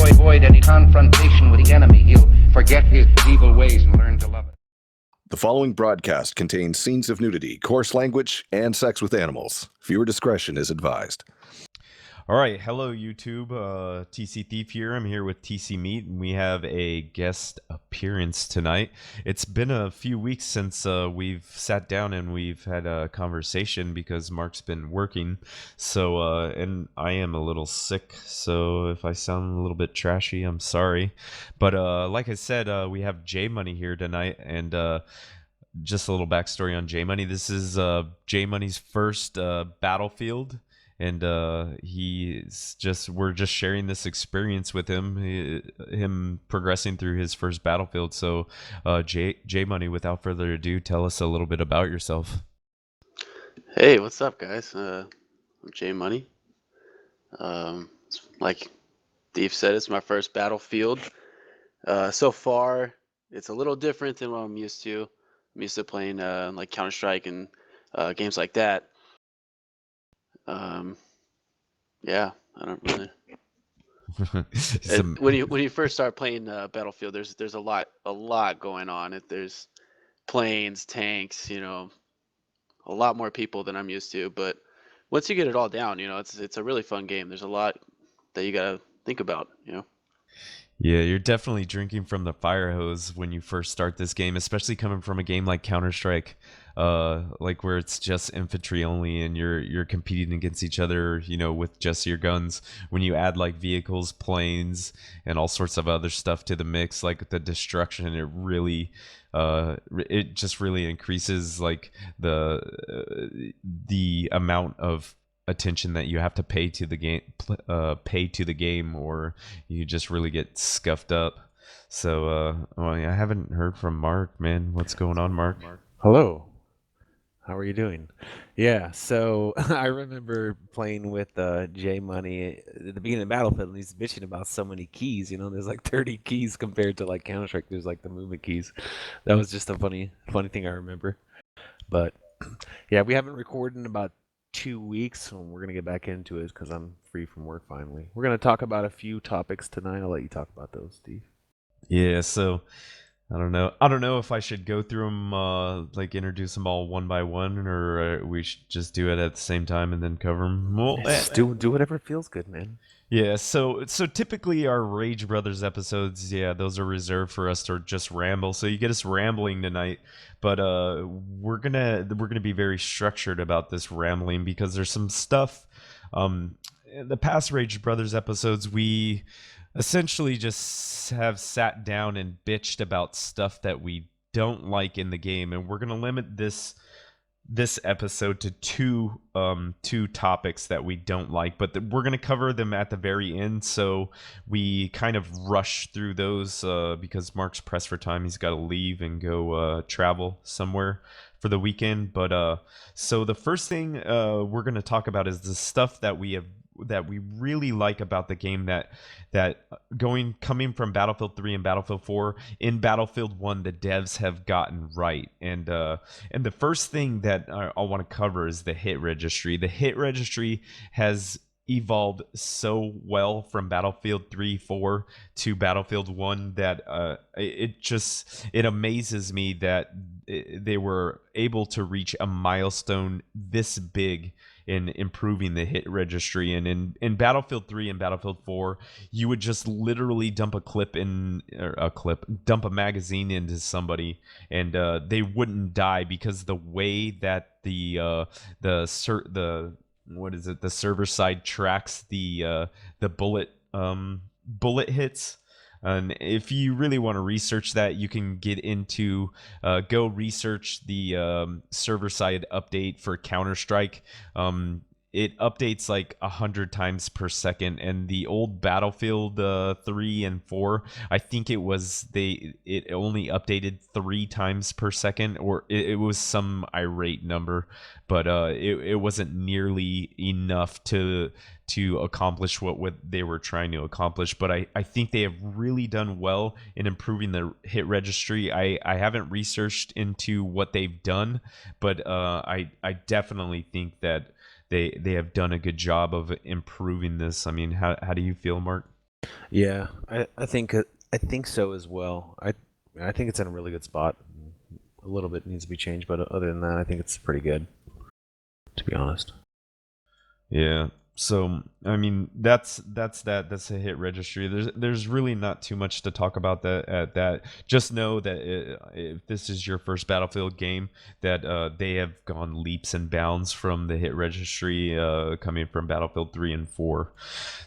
avoid any confrontation with the enemy. He'll forget his evil ways and learn to love it. The following broadcast contains scenes of nudity, coarse language, and sex with animals. Viewer discretion is advised. All right, hello YouTube, TC Thief here. I'm here with TC Meat, and we have a guest appearance tonight. It's been a few weeks since we've sat down and we've had a conversation because Mark's been working. So, and I am a little sick, so if I sound a little bit trashy, I'm sorry. But like I said, we have Jmoney here tonight, and just a little backstory on Jmoney. This is Jmoney's first Battlefield. And we're just sharing this experience with him progressing through his first Battlefield. So, Jmoney, without further ado, tell us a little bit about yourself. Hey, what's up, guys? I'm Jmoney. Like Thief said, it's my first Battlefield. So far, it's a little different than what I'm used to. I'm used to playing like Counter-Strike and games like that. Yeah, I don't really. When you first start playing Battlefield, there's a lot going on. There's planes, tanks, a lot more people than I'm used to. But once you get it all down, it's a really fun game. There's a lot that you gotta think about, Yeah, you're definitely drinking from the fire hose when you first start this game, especially coming from a game like Counter-Strike, like where it's just infantry only and you're competing against each other, with just your guns. When you add like vehicles, planes, and all sorts of other stuff to the mix, like the destruction, it just really increases like the amount of attention that you have to pay to the game, or you just really get scuffed up. So I haven't heard from Mark, man. What's going on, Mark? Hello, how are you doing? Yeah, so I remember playing with Jmoney at the beginning of Battlefield, and he's bitching about so many keys. There's like 30 keys compared to like Counter-Strike. There's like the movement keys. That was just a funny thing I remember. But yeah, we haven't recorded in about 2 weeks, and we're gonna get back into it because I'm free from work finally. We're gonna talk about a few topics tonight. I'll let you talk about those, Steve. Yeah, so I don't know if I should go through them, like introduce them all one by one, or we should just do it at the same time and then cover them. Well, Just do whatever feels good, man. Yeah, so typically our Rage Brothers episodes, those are reserved for us to just ramble. So you get us rambling tonight, but we're gonna be very structured about this rambling because there's some stuff. In the past Rage Brothers episodes, we essentially just have sat down and bitched about stuff that we don't like in the game, and we're gonna limit this episode to two topics that we don't like, but we're going to cover them at the very end, so we kind of rush through those because Mark's pressed for time. He's got to leave and go travel somewhere for the weekend. But so the first thing we're going to talk about is the stuff that we really like about the game that coming from Battlefield 3 and Battlefield 4. In Battlefield 1, the devs have gotten right, and the first thing that I want to cover is the hit registry. The hit registry has evolved so well from Battlefield 3, 4 to Battlefield 1 that it amazes me that they were able to reach a milestone this big in improving the hit registry. And in Battlefield 3 and Battlefield 4, you would just literally dump a magazine into somebody, and they wouldn't die because the way that the server side tracks the bullet hits. And if you really want to research that, you can get into go research the server side update for Counter-Strike. It updates like 100 times per second, and the old Battlefield 3 and 4, I think it only updated 3 times per second, or it was some irate number, but it wasn't nearly enough to accomplish what they were trying to accomplish. But I think they have really done well in improving the hit registry. I haven't researched into what they've done, but I definitely think that they have done a good job of improving this. I mean, how do you feel, Mark? Yeah, I think so as well. I think it's in a really good spot. A little bit needs to be changed, but other than that, I think it's pretty good, to be honest. Yeah. So I mean that's a hit registry. There's really not too much to talk about that at that. Just know that if this is your first Battlefield game, that they have gone leaps and bounds from the hit registry coming from Battlefield 3 and 4.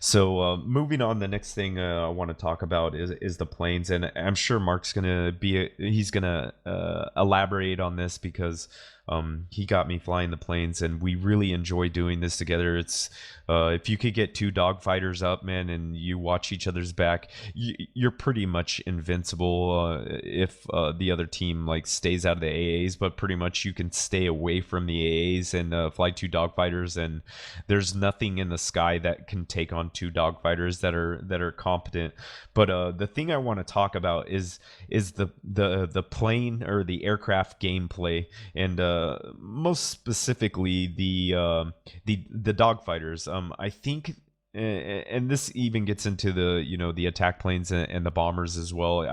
So moving on, the next thing I want to talk about is the planes, and I'm sure Mark's he's gonna elaborate on this because he got me flying the planes, and we really enjoy doing this together. It's if you could get two dogfighters up, man, and you watch each other's back, you're pretty much invincible if the other team like stays out of the AAs. But pretty much you can stay away from the AAs and fly two dogfighters, and there's nothing in the sky that can take on two dogfighters that are competent. But the thing I want to talk about is the plane or the aircraft gameplay, and most specifically the dogfighters. I think, and this even gets into the the attack planes and the bombers as well.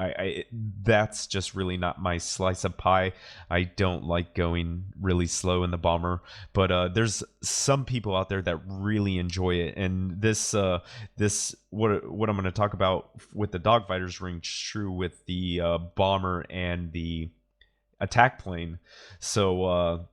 That's just really not my slice of pie. I don't like going really slow in the bomber, but there's some people out there that really enjoy it, and this what I'm going to talk about with the dogfighters rings true with the bomber and the attack plane. So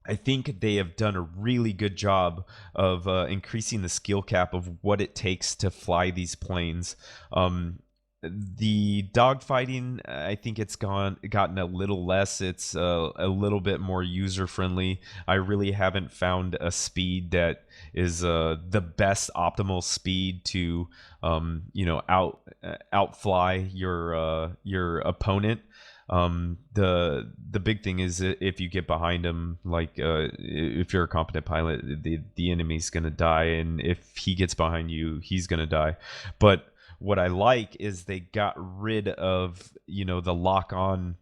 I think they have done a really good job of increasing the skill cap of what it takes to fly these planes. The dogfighting, I think it's gotten a little less. It's a little bit more user friendly. I really haven't found a speed that is the best optimal speed to outfly your opponent. The big thing is if you get behind him, like if you're a competent pilot, the enemy's gonna die, and if he gets behind you, he's gonna die. But what I like is they got rid of the lock on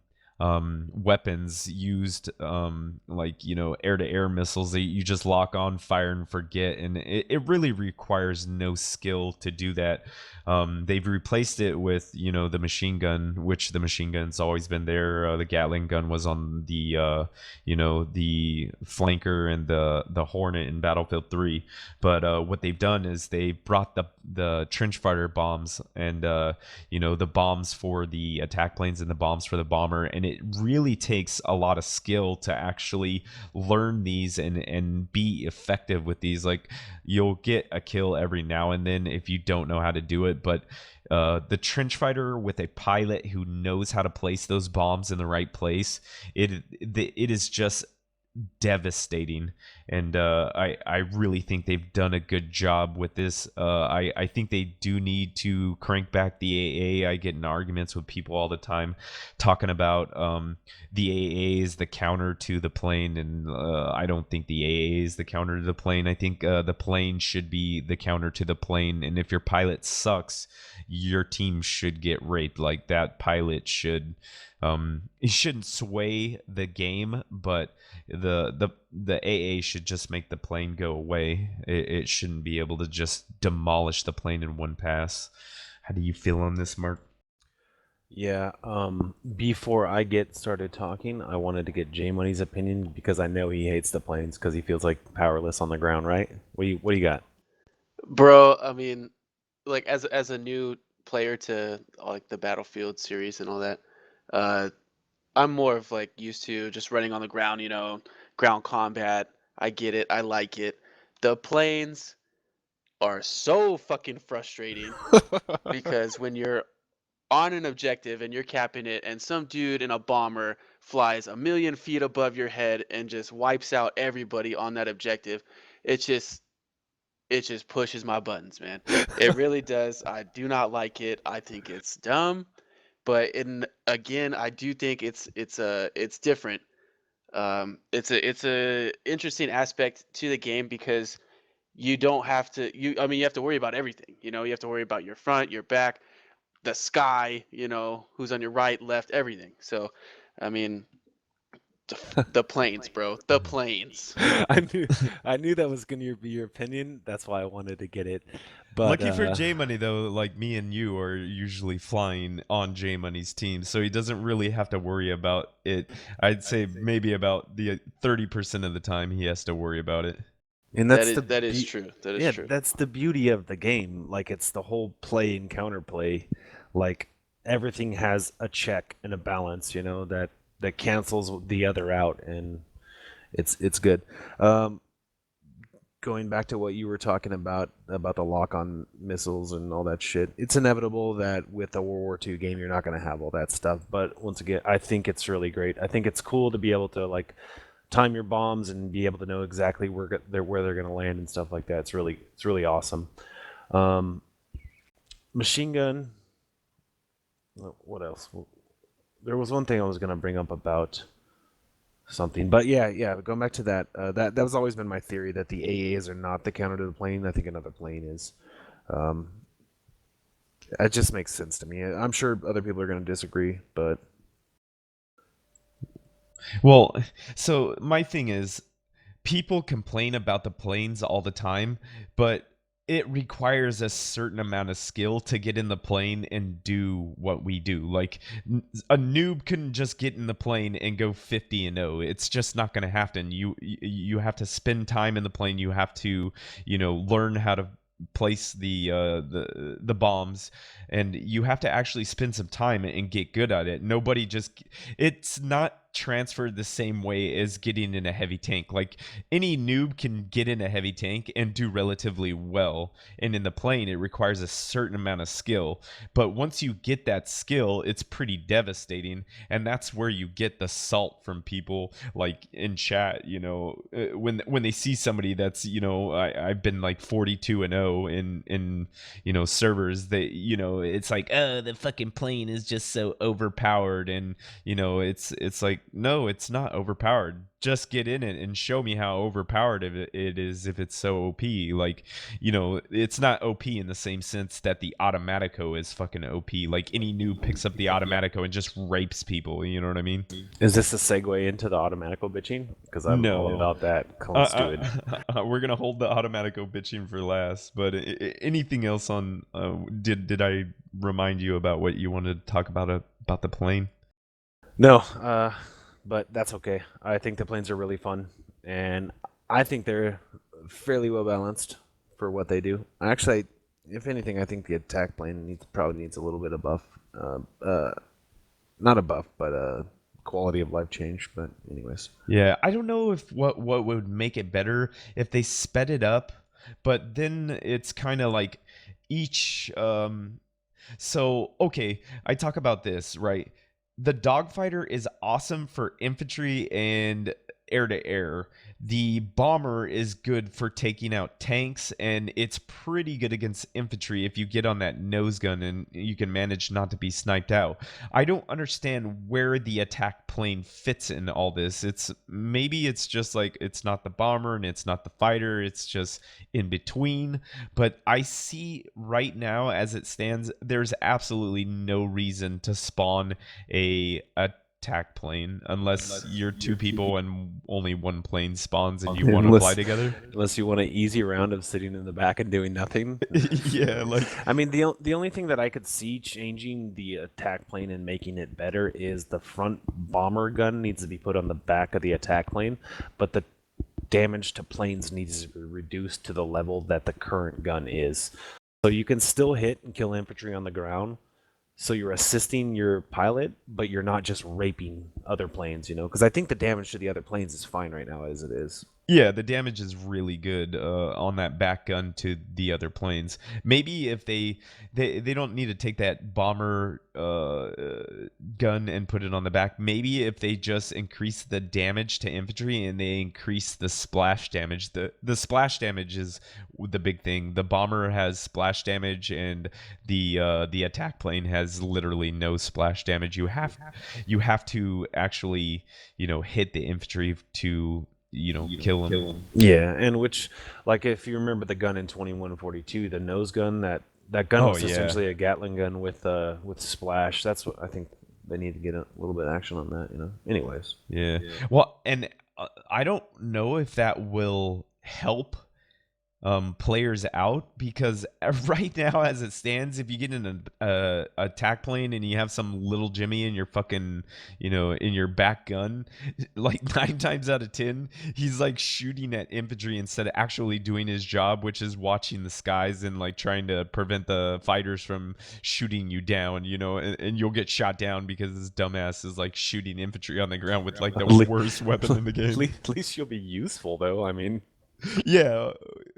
weapons used, like air to air missiles that you just lock on, fire and forget, and it really requires no skill to do that. They've replaced it with the machine gun, which the machine gun's always been there. The Gatling gun was on the the flanker and the Hornet in Battlefield 3. But what they've done is they brought the trench fighter bombs and the bombs for the attack planes and the bombs for the bomber, and it really takes a lot of skill to actually learn these and be effective with these. Like, you'll get a kill every now and then if you don't know how to do it, but the trench fighter with a pilot who knows how to place those bombs in the right place, it is just devastating. And I really think they've done a good job with this. I think they do need to crank back the AA. I get in arguments with people all the time talking about the AA is the counter to the plane, and I don't think the AA is the counter to the plane. I think the plane should be the counter to the plane, and if your pilot sucks, your team should get raped. Like, that pilot should he shouldn't sway the game, but the AA should just make the plane go away. It shouldn't be able to just demolish the plane in one pass. How do you feel on this, Mark? Yeah, before I get started talking, I wanted to get Jmoney's opinion because I know he hates the planes because he feels like powerless on the ground, right? What do you got? Bro, I mean, like as a new player to like the Battlefield series and all that, uh, I'm more of like used to just running on the ground, ground combat. I get it. I like it. The planes are so fucking frustrating because when you're on an objective and you're capping it and some dude in a bomber flies a million feet above your head and just wipes out everybody on that objective, it just it just pushes my buttons, man. It really does. I do not like it. I think it's dumb, but in again, I do think it's different. It's a interesting aspect to the game because you don't have to you have to worry about everything. You have to worry about your front, your back, the sky, who's on your right, left, everything. So, I mean, The planes, bro. The planes. I knew that was gonna be your opinion. That's why I wanted to get it. But Lucky for Jmoney though, like me and you are usually flying on Jmoney's team, so he doesn't really have to worry about it. I'd say maybe about the 30% of the time he has to worry about it. and That that's is the that is be- true. That is yeah, true. that's the beauty of the game. Like it's the whole play and counterplay. Like everything has a check and a balance, that cancels the other out, and it's good. Um, Going back to what you were talking about the lock-on missiles and all that shit, it's inevitable that with a World War II game you're not going to have all that stuff. But once again, I think it's really great. I think it's cool to be able to like time your bombs and be able to know exactly where they're going to land and stuff like that. It's really awesome. Um, Machine gun. What else? There was one thing I was going to bring up about something. But yeah. Going back to that, that was always been my theory that the AAs are not the counter to the plane. I think another plane is. Um, it just makes sense to me. I'm sure other people are going to disagree, but Well, so my thing is, people complain about the planes all the time, but it requires a certain amount of skill to get in the plane and do what we do. Like a noob can just get in the plane and go 50-0. It's just not going to happen. You have to spend time in the plane. You have to, learn how to place the bombs, and you have to actually spend some time and get good at it. Nobody just it's not transferred the same way as getting in a heavy tank. Like any noob can get in a heavy tank and do relatively well, and in the plane it requires a certain amount of skill. But once you get that skill, it's pretty devastating, and that's where you get the salt from people like in chat. When they see somebody that's I've been like 42-0 in servers, that it's like, oh, the fucking plane is just so overpowered, and it's like, no, it's not overpowered. Just get in it and show me how overpowered it is if it's so OP. Like, it's not OP in the same sense that the Automatico is fucking OP. Like any noob picks up the Automatico and just rapes people. You know what I mean? is this a segue into the Automatical bitching? Because I'm all No. about that. Let's do it. We're gonna hold the Automatico bitching for last. But anything else on? Did I remind you about what you wanted to talk about the plane? No, but that's okay. I think the planes are really fun, and I think they're fairly well balanced for what they do. Actually, if anything, I think the attack plane probably needs a little bit of buff. Not a buff, but a quality of life change. But anyways, Yeah, I don't know if what would make it better if they sped it up, but then it's kind of like each so okay, I talk about this, right? The dogfighter is awesome for infantry and air to air. The bomber is good for taking out tanks, and it's pretty good against infantry if you get on that nose gun and you can manage not to be sniped out. I don't understand where the attack plane fits in all this. Maybe it's just like it's not the bomber and it's not the fighter, it's just in between. But I see right now as it stands, there's absolutely no reason to spawn a attack plane unless you're two people and only one plane spawns and you want to fly together. Unless you want an easy round of sitting in the back and doing nothing. Yeah, like I mean, the only thing that I could see changing the attack plane and making it better is the front bomber gun needs to be put on the back of the attack plane, but the damage to planes needs to be reduced to the level that the current gun is. So you can still hit and kill infantry on the ground, so you're assisting your pilot, but you're not just raping other planes, because I think the damage to the other planes is fine right now as it is. yeah, the damage is really good on that back gun to the other planes. Maybe if they don't need to take that bomber gun and put it on the back. Maybe if they just increase the damage to infantry and they increase the splash damage. The splash damage is the big thing. The bomber has splash damage, and the attack plane has literally no splash damage. You have to actually hit the infantry to kill him. Yeah, and which, like, if you remember the gun in 2142, the nose gun, that gun was essentially a Gatling gun with splash. That's what I think. they need to get a little bit of action on that, you know. Anyways. Yeah. Well, and I don't know if that will help players out, because right now as it stands, if you get in a attack plane and you have some little Jimmy in your fucking, in your back gun, like 9 times out of 10 he's like shooting at infantry instead of actually doing his job, which is watching the skies and like trying to prevent the fighters from shooting you down, and you'll get shot down because this dumbass is like shooting infantry on the ground with like the worst weapon in the game. At least you'll be useful, though. I mean, yeah,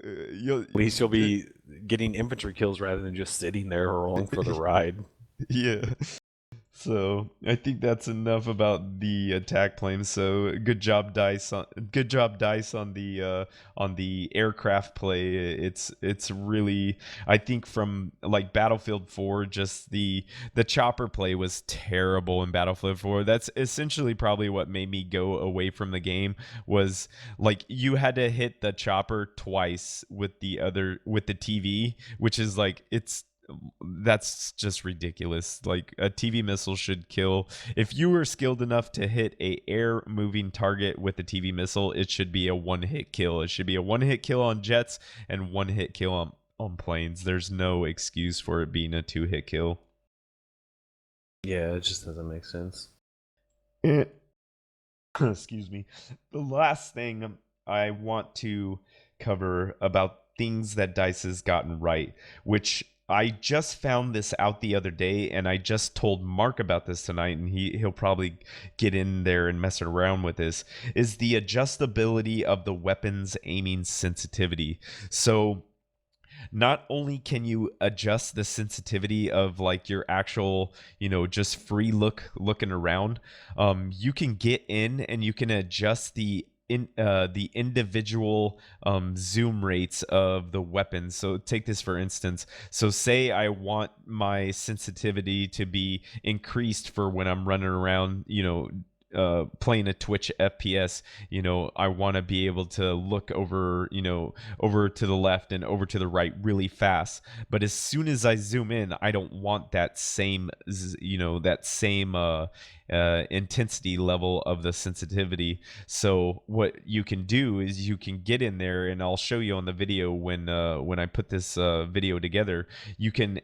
at least you'll be getting infantry kills rather than just sitting there along for the ride. Yeah. So I think that's enough about the attack plane. So good job, Dice. On the aircraft play. It's really, I think, from like Battlefield 4, just the chopper play was terrible in Battlefield 4. That's essentially probably what made me go away from the game. Was like you had to hit the chopper twice with the TV, which is like that's just ridiculous. Like a TV missile should kill. If you were skilled enough to hit a air moving target with a TV missile, it should be a one-hit kill. It should be a one-hit kill on jets and one-hit kill on planes. There's no excuse for it being a 2-hit kill. Yeah, it just doesn't make sense. Excuse me. The last thing I want to cover about things that DICE has gotten right, which I just found this out the other day, and I just told Mark about this tonight, and he'll probably get in there and mess around with this, is the adjustability of the weapon's aiming sensitivity. So not only can you adjust the sensitivity of like your actual, just free looking around, you can get in and you can adjust the individual zoom rates of the weapons. So take this for instance. So say I want my sensitivity to be increased for when I'm running around, playing a Twitch FPS. I want to be able to look over to the left and over to the right really fast. But as soon as I zoom in, I don't want that same intensity level of the sensitivity. So what you can do is you can get in there, and I'll show you on the video when I put this video together. You can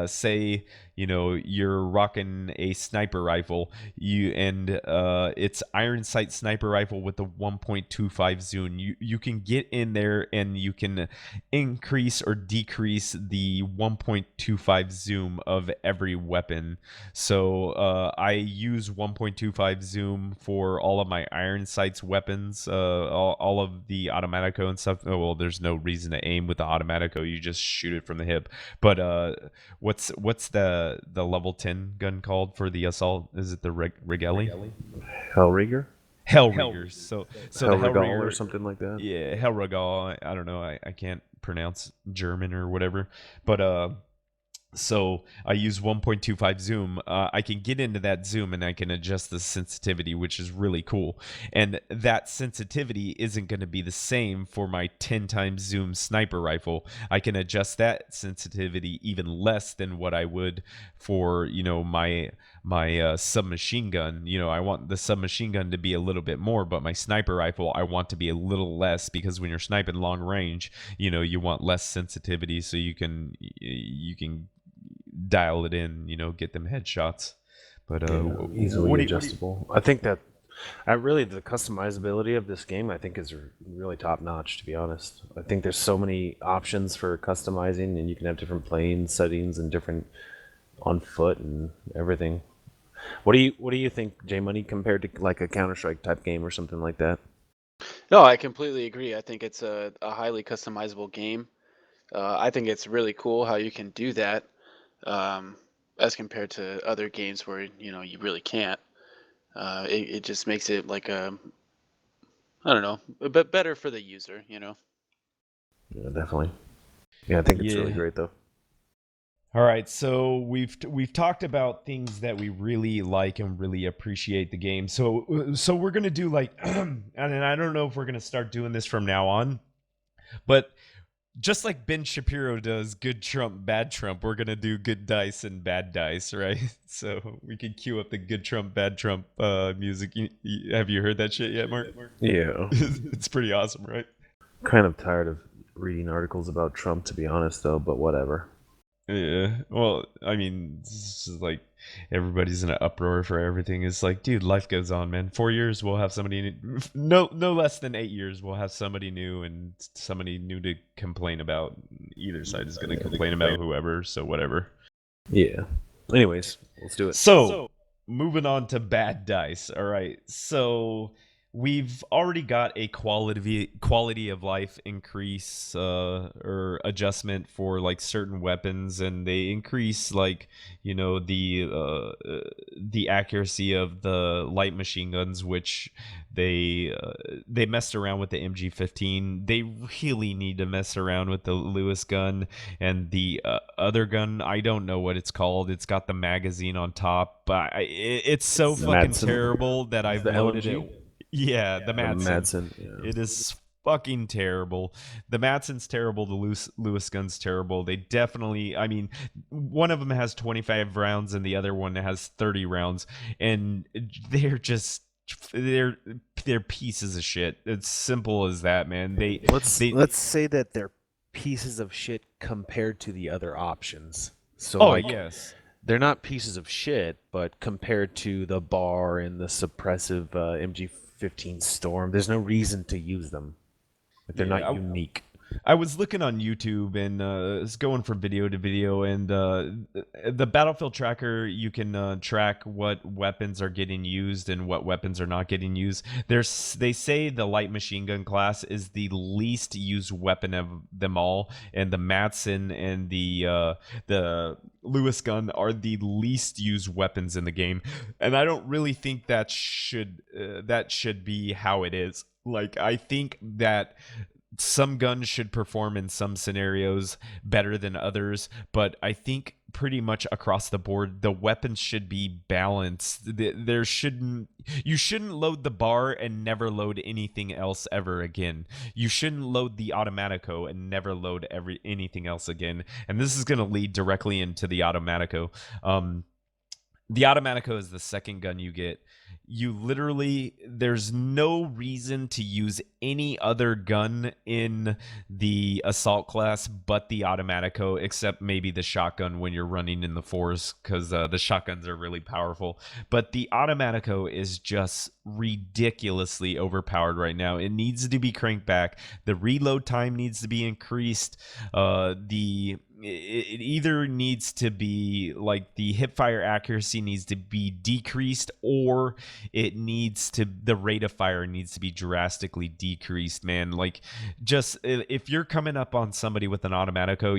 say you're rocking a sniper rifle, it's iron sight sniper rifle with the 1.25 zoom. You can get in there and you can increase or decrease the 1.25 zoom of every weapon. So I use 1.25 zoom for all of my iron sights weapons, all of the Automatico and stuff. Oh, well, there's no reason to aim with the Automatico, you just shoot it from the hip. But what's the level 10 gun called for the assault? Is it the Regelli? Hellrigger? Hellriggers. So the Hellrigger or something like that. Yeah, Hellregal. I don't know. I can't pronounce German or whatever. But so I use 1.25 zoom. I can get into that zoom and I can adjust the sensitivity, which is really cool. And that sensitivity isn't going to be the same for my 10 times zoom sniper rifle. I can adjust that sensitivity even less than what I would for my submachine gun. I want the submachine gun to be a little bit more, but my sniper rifle I want to be a little less, because when you're sniping long range, you want less sensitivity so you can dial it in, get them headshots. But easily adjustable. I think that really the customizability of this game, I think, is really top notch, to be honest. I think there's so many options for customizing, and you can have different plane settings and different on foot and everything. What do you think, Jmoney, compared to like a Counter-Strike type game or something like that? No, I completely agree. I think it's a highly customizable game. I think it's really cool how you can do that, as compared to other games where you really can't. It just makes it like I don't know, a bit better for the user. Yeah, definitely. Yeah, I think it's really great though. All right, so we've talked about things that we really like and really appreciate the game. So we're gonna do like, and I don't know if we're gonna start doing this from now on, but just like Ben Shapiro does good Trump, bad Trump, we're gonna do good dice and bad dice, right? So we can cue up the good Trump, bad Trump music. Have you heard that shit yet, Mark? Yeah. It's pretty awesome, right? Kind of tired of reading articles about Trump, to be honest, though, but whatever. Yeah. Well, I mean, it's just like everybody's in an uproar for everything. It's like, dude, life goes on, man. 4 years, we'll have somebody new. No less than 8 years, we'll have somebody new and somebody new to complain about. Either side is going to complain about whoever, so whatever. Yeah. Anyways, let's do it. So, moving on to bad dice. All right. So we've already got a quality of life increase or adjustment for like certain weapons, and they increase like the accuracy of the light machine guns, which they messed around with the MG15. They really need to mess around with the Lewis gun and the other gun. I don't know what it's called. It's got the magazine on top, but it's so fucking Madsen. terrible that I've The loaded LMG? it. Yeah, the Madsen. Madsen. Yeah. It is fucking terrible. The Madsen's terrible. The Lewis gun's terrible. They definitely, I mean, one of them has 25 rounds and the other one has 30 rounds, and they're just they're pieces of shit. It's simple as that, man. Let's say that they're pieces of shit compared to the other options. So yes. They're not pieces of shit, but compared to the bar and the suppressive MG15 Storm, there's no reason to use them. They're not unique. I was looking on YouTube and it's going from video to video, and the Battlefield Tracker, you can track what weapons are getting used and what weapons are not getting used. They say the light machine gun class is the least used weapon of them all, and the Madsen and the Lewis gun are the least used weapons in the game. And I don't really think that should be how it is. Like, I think that some guns should perform in some scenarios better than others, but I think pretty much across the board the weapons should be balanced. You shouldn't load the bar and never load anything else ever again. You shouldn't load the Automatico and never load anything else again. And this is going to lead directly into the Automatico. The Automatico is the second gun you get. You literally, there's no reason to use any other gun in the assault class but the Automatico, except maybe the shotgun when you're running in the force, because the shotguns are really powerful. But the Automatico is just ridiculously overpowered right now. It needs to be cranked back. The reload time needs to be increased. It either needs to be like the hipfire accuracy needs to be decreased, or the rate of fire needs to be drastically decreased, man. Like, just if you're coming up on somebody with an Automatico,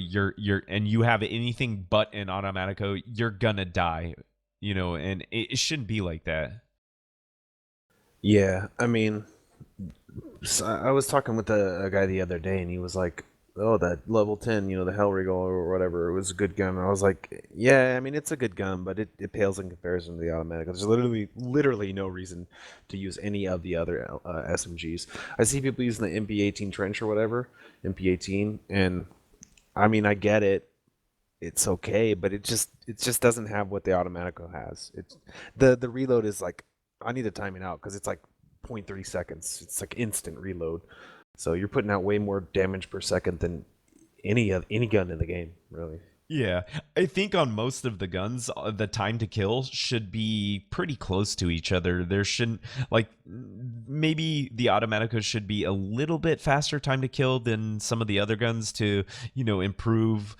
and you have anything but an Automatico, you're gonna die, and it shouldn't be like that. Yeah, I mean, I was talking with a guy the other day, and he was like, oh, that level 10, the Hellriegel or whatever, it was a good gun. And I was like, yeah, I mean, it's a good gun, but it pales in comparison to the Automatic. There's literally no reason to use any of the other SMGs. I see people using the MP18 Trench or whatever, MP18, and I mean, I get it. It's okay, but it just doesn't have what the Automatico has. It's the reload is like, I need to time it out because it's like 0.3 seconds. It's like instant reload. So you're putting out way more damage per second than any gun in the game, really. Yeah, I think on most of the guns, the time to kill should be pretty close to each other. There shouldn't, like, maybe the Automatico should be a little bit faster time to kill than some of the other guns to, improve,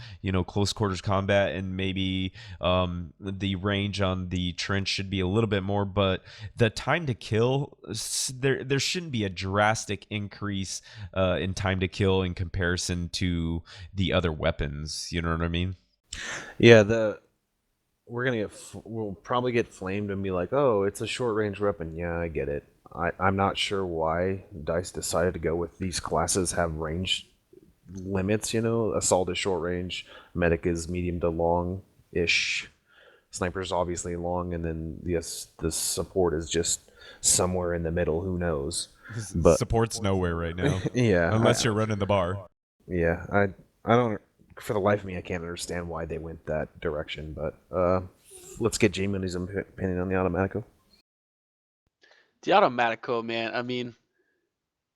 close quarters combat, and maybe the range on the trench should be a little bit more. But the time to kill, there shouldn't be a drastic increase in time to kill in comparison to the other weapons. You know what I mean? Yeah, we'll probably get flamed and be like, oh, it's a short range weapon. Yeah, I get it. I'm not sure why DICE decided to go with these classes have range limits, Assault is short range, Medic is medium to long-ish, Sniper's obviously long, and then the support is just somewhere in the middle, who knows. But support's nowhere right now. Yeah. Unless you're running the bar. Yeah, I don't. For the life of me, I can't understand why they went that direction. But let's get Jmoney's opinion on the Automatico. The Automatico, man. I mean,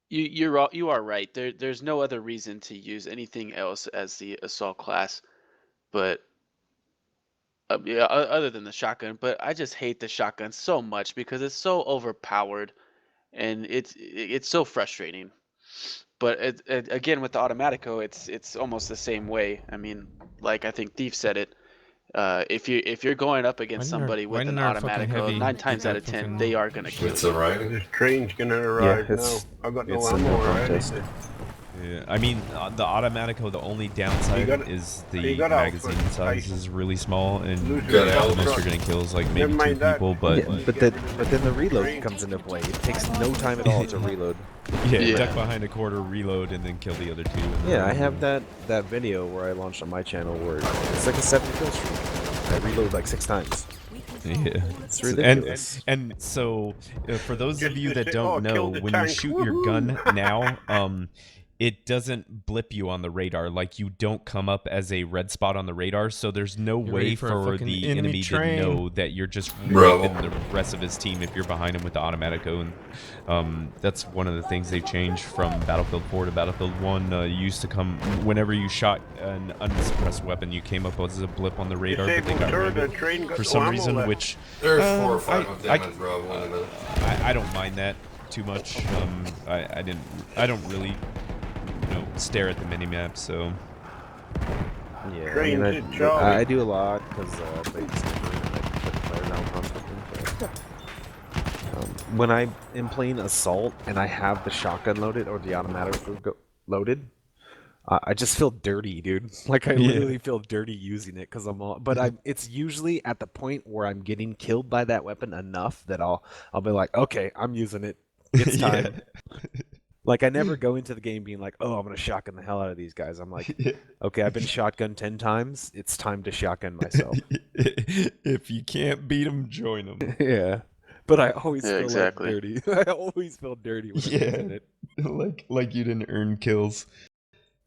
you are right. There's no other reason to use anything else as the assault class, but yeah, other than the shotgun. But I just hate the shotgun so much because it's so overpowered and it's so frustrating. But again, with the Automatico, it's almost the same way. I mean, like I think Thief said it. If you're going up against somebody why with an didn't our fucking Automatico, heavy 9 times out get of 10, fucking- they are gonna kill It's you. alright. This train's gonna Yeah, arrive now. I got no it's a ammo no or contest. anything. Yeah, I mean, the Automatico, the only downside got- is you the got magazine Alfred. size is really small, and Lose the your most Alfred. you're gonna kill is like Never maybe two mind that. people. But Yeah, but then the reload comes into play. It takes no time at all to reload. yeah, Yeah. duck behind a quarter, reload, and then kill the other two. and Yeah, I then- have that video where I launched on my channel where it's like a 7 kill streak. I reload like 6 times. Yeah, It's ridiculous. And so, for those of Just you to that say, don't "Oh, know, killed the when you tank, shoot your woohoo!" gun now, it doesn't blip you on the radar. Like you don't come up as a red spot on the radar, so there's no You're way ready for a for fucking the enemy enemy to train. know that you're just Bro. wiping the rest of his team if you're behind him with the Automatico. And that's one of the things they've changed from Battlefield 4 to Battlefield 1. You used to come whenever you shot an unsuppressed weapon, you came up as a blip on the radar, but they got rid of it for some reason, which There's 4 or 5 I- of them I- at Bravo in a minute. I don't mind that too much. I don't really stare at the minimap, so Yeah, I Train mean, to Charlie. I do a lot because I use put the fire down constantly. So. When I am playing assault and I have the shotgun loaded or the automatic loaded, I just feel dirty, dude. Like I Yeah. literally feel dirty using it because I'm all. But it's usually at the point where I'm getting killed by that weapon enough that I'll be like, okay, I'm using it. It's Yeah. time. Like I never go into the game being like, oh, I'm gonna shotgun the hell out of these guys. I'm like, okay, I've been shotgun 10 times. It's time to shotgun myself. If you can't beat them, join them. Yeah, but I always Yeah, feel exactly. like dirty. I always feel dirty when I'm using it. like you didn't earn kills.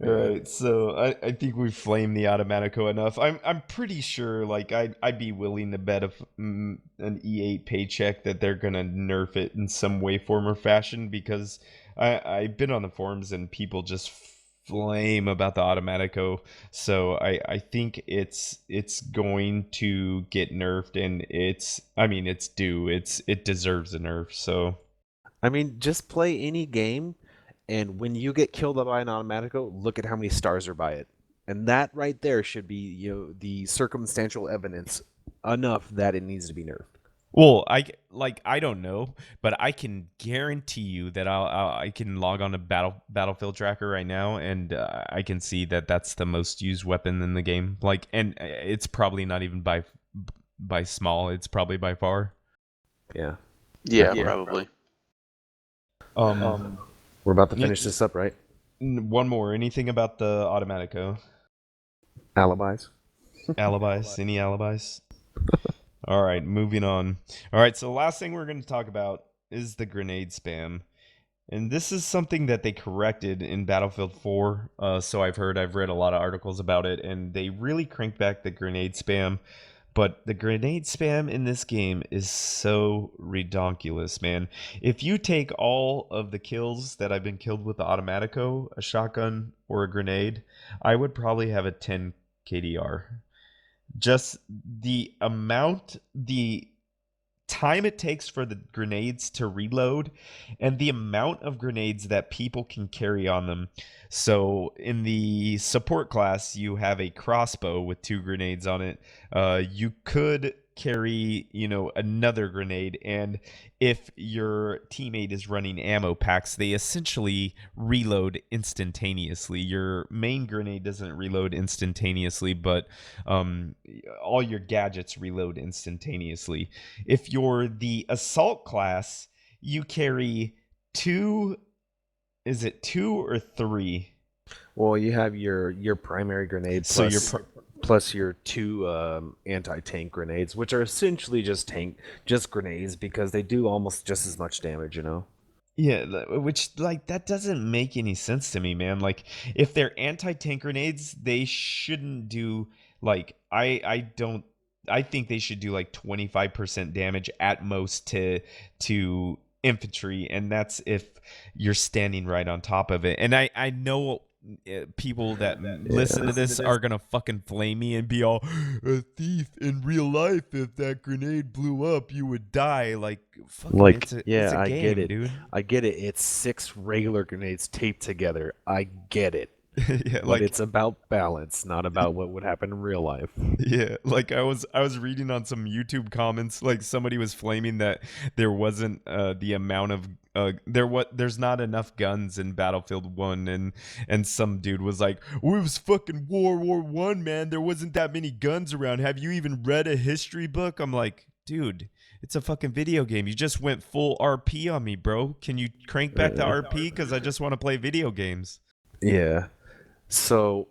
All right, so I think we've flamed the Automatico enough. I'm pretty sure, like I'd be willing to bet an E8 paycheck that they're gonna nerf it in some way, form, or fashion, because I've been on the forums and people just flame about the Automatico. So I think it's going to get nerfed, and it's due. It deserves a nerf. So I mean, just play any game, and when you get killed by an Automatico, look at how many stars are by it, and that right there should be the circumstantial evidence enough that it needs to be nerfed. well, I don't know, but I can guarantee you that I can log on to Battlefield Tracker right now, and I can see that that's the most used weapon in the game. Like, and it's probably not even by small. It's probably by far. Yeah. Yeah, probably. We're about to finish this up, right? One more. Anything about the Automatico? Alibis. Alibis? Any alibis? All right, moving on. All right, so the last thing we're going to talk about is the grenade spam. And this is something that they corrected in Battlefield 4. So I've read a lot of articles about it, and they really cranked back the grenade spam. But the grenade spam in this game is so redonkulous, man. If you take all of the kills that I've been killed with the Automatico, a shotgun, or a grenade, I would probably have a 10 KDR. Just the time it takes for the grenades to reload, and the amount of grenades that people can carry on them. So in the support class, you have a crossbow with 2 grenades on it. You could carry, another grenade, and if your teammate is running ammo packs, they essentially reload instantaneously. Your main grenade doesn't reload instantaneously, but all your gadgets reload instantaneously. If you're the assault class, you carry 2. Is it 2 or 3? Well, you have your primary grenade So plus your 2 anti-tank grenades, which are essentially just grenades because they do almost just as much damage, Yeah, which like that doesn't make any sense to me, man. Like if they're anti-tank grenades, they shouldn't do like I think they should do like 25% damage at most to infantry, and that's if you're standing right on top of it. And I know people that listen to this are gonna fucking flame me and be all a thief in real life. If that grenade blew up, you would die. Like fucking, Like, it's a I get game, it. dude. I get it. It's 6 regular grenades taped together. I get it. Yeah, But like it's about balance, not about what would happen in real life. yeah, like I was reading on some YouTube comments, like somebody was flaming that there wasn't the amount of there's not enough guns in Battlefield 1, and some dude was like, well, it was fucking World War 1, man. There wasn't that many guns around. Have you even read a history book? I'm like, dude, it's a fucking video game. You just went full RP on me, bro. Can you crank back the RP cuz I just want to play video games? Yeah. So,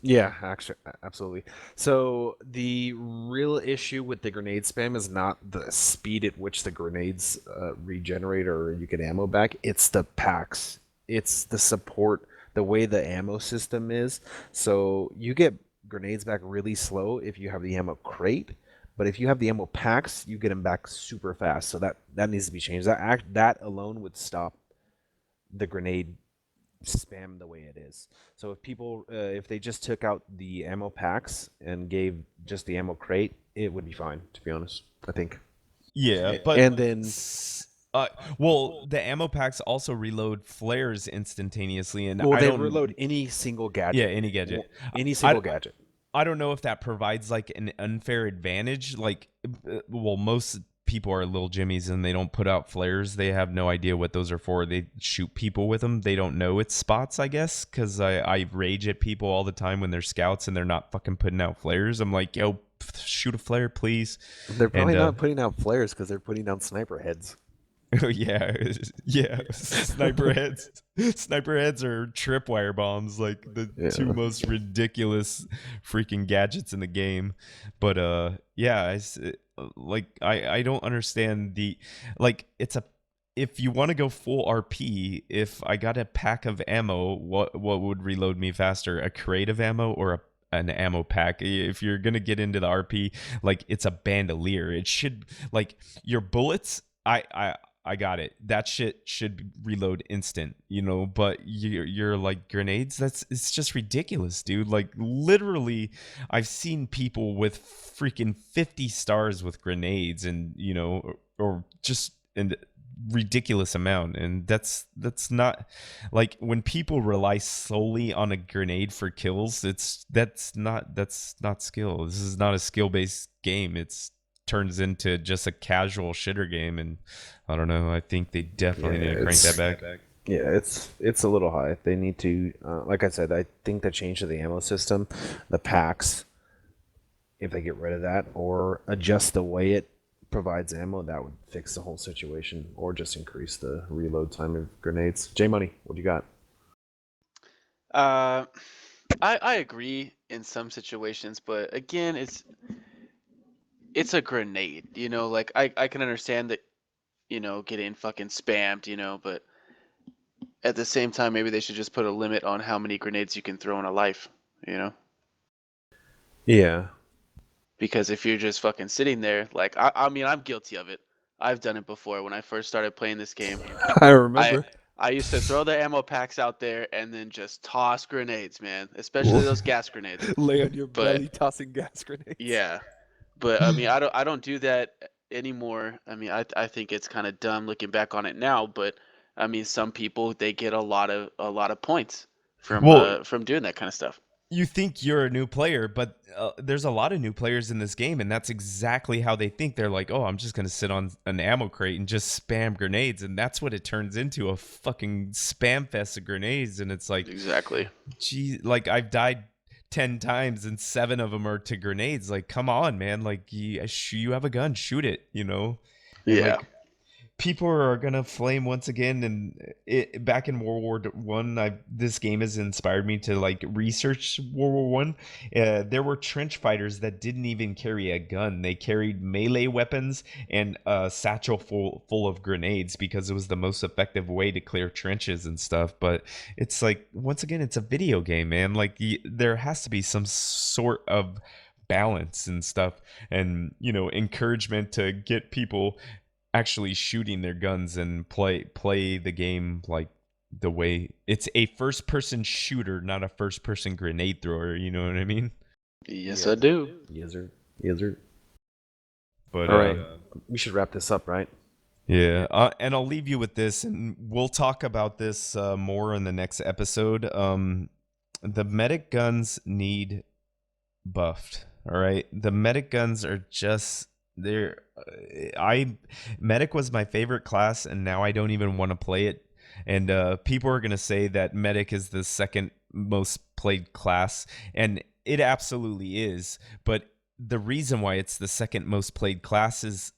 yeah, actually, absolutely. So the real issue with the grenade spam is not the speed at which the grenades regenerate or you get ammo back. It's the packs. It's the support, the way the ammo system is. So you get grenades back really slow if you have the ammo crate, but if you have the ammo packs, you get them back super fast. So that needs to be changed. That alone would stop the grenade spam the way it is. So if people if they just took out the ammo packs and gave just the ammo crate, it would be fine, to be honest, I think. Yeah, but And then well, the ammo packs also reload flares instantaneously, and well, I they don't reload any single gadget. yeah, any gadget. Any single gadget. I don't know if that provides like an unfair advantage. Like, well, most people are little jimmies and they don't put out flares. They have no idea what those are for. They shoot people with them. They don't know it's spots, I guess, because I rage at people all the time when they're scouts and they're not fucking putting out flares. I'm like, yo, shoot a flare, please. They're probably not putting out flares because they're putting down sniper heads. yeah, yeah. Sniper heads. Sniper heads are tripwire bombs, like the two most ridiculous freaking gadgets in the game. But yeah, I don't understand the like. If you want to go full RP, if I got a pack of ammo, what would reload me faster? A crate of ammo or an ammo pack? If you're gonna get into the RP, like it's a bandolier. It should like your bullets. I got it. That shit should reload instant, you know, but you're like grenades. It's just ridiculous, dude. Like literally I've seen people with freaking 50 stars with grenades and, you know, or just in ridiculous amount. And that's not like when people rely solely on a grenade for kills, that's not skill. This is not a skill-based game. It's turns into just a casual shitter game, and I don't know. I think they definitely need to crank that back. Yeah, it's a little high. They need to, like I said, I think the change to the ammo system, the packs, if they get rid of that or adjust the way it provides ammo, that would fix the whole situation, or just increase the reload time of grenades. Jmoney, what do you got? I agree in some situations, but again, it's a grenade, you know, like I can understand that, you know, getting fucking spammed, you know, but at the same time, maybe they should just put a limit on how many grenades you can throw in a life, you know? Yeah. Because if you're just fucking sitting there, like, I mean, I'm guilty of it. I've done it before when I first started playing this game. I remember. I used to throw the ammo packs out there and then just toss grenades, man, especially those gas grenades. Lay on your But- belly tossing gas grenades. Yeah. But I mean, I don't do that anymore. I mean, I think it's kind of dumb looking back on it now, but I mean, some people they get a lot of points from doing that kind of stuff. You think you're a new player, but there's a lot of new players in this game, and that's exactly how they think. They're like, oh, I'm just going to sit on an ammo crate and just spam grenades, and that's what it turns into, a fucking spam fest of grenades. And it's like, Exactly. gee, like I've died 10 times and 7 of them are to grenades. Like, come on, man. Like you have a gun, shoot it, you know? And Yeah. like, people are gonna flame once again. And back in World War One, this game has inspired me to like research World War One. There were trench fighters that didn't even carry a gun; they carried melee weapons and a satchel full of grenades because it was the most effective way to clear trenches and stuff. But it's like, once again, it's a video game, man. Like there has to be some sort of balance and stuff, and encouragement to get people actually shooting their guns and play the game like the way it's a first person shooter, not a first person grenade thrower. You know what I mean? Yes, I do. Yes, sir. Yes, sir. But all right, we should wrap this up, right? Yeah, and I'll leave you with this, and we'll talk about this more in the next episode. The medic guns need buffed. All right, the medic guns are just there. Medic was my favorite class, and now I don't even want to play it. And people are gonna say that medic is the second most played class, and it absolutely is. But the reason why it's the second most played class is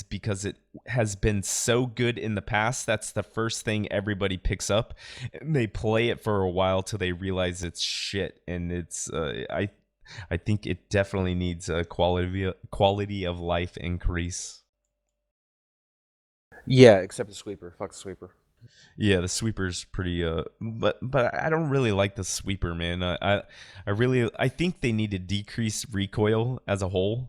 because it has been so good in the past. That's the first thing everybody picks up, and they play it for a while till they realize it's shit. And it's I think it definitely needs a quality of life increase. Yeah, except the sweeper. Fuck the sweeper. Yeah, the sweeper's pretty but I don't really like the sweeper, man. I think they need to decrease recoil as a whole.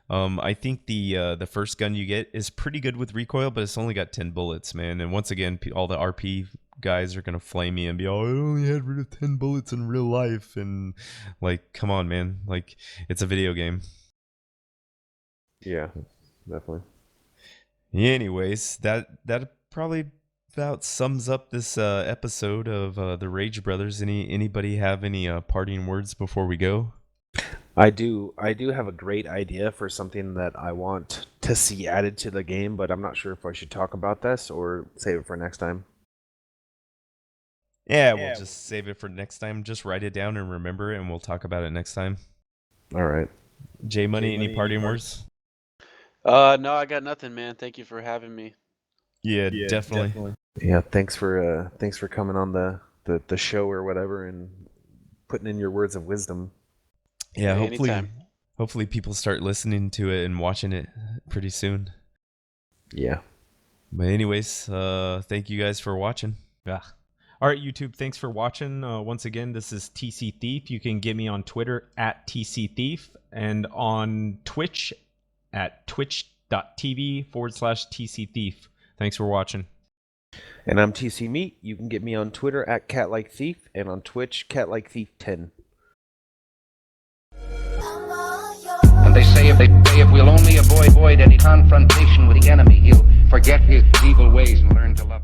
I think the first gun you get is pretty good with recoil, but it's only got 10 bullets, man. And once again, all the RP guys are gonna flame me and be, oh, I only had rid of 10 bullets in real life. And like, come on, man. Like, it's a video game. Yeah, definitely. Anyways, that probably about sums up this episode of the Rage Brothers. Anybody have any parting words before we go? I do have a great idea for something that I want to see added to the game, but I'm not sure if I should talk about this or save it for next time. Yeah, we'll just save it for next time. Just write it down and remember it, and we'll talk about it next time. All right. Jmoney, any parting words? No, I got nothing, man. Thank you for having me. Yeah, definitely. Yeah, thanks for coming on the show or whatever and putting in your words of wisdom. Yeah, Anytime. hopefully people start listening to it and watching it pretty soon. Yeah. But anyways, thank you guys for watching. Yeah. All right, YouTube, thanks for watching. Once again, this is TC Thief. You can get me on Twitter at TC Thief and on Twitch at twitch.tv/TC Thief. Thanks for watching. And I'm TC Meat. You can get me on Twitter at CatLikeThief and on Twitch, CatLikeThief10. And they say if we'll only avoid any confrontation with the enemy, he'll forget his evil ways and learn to love it.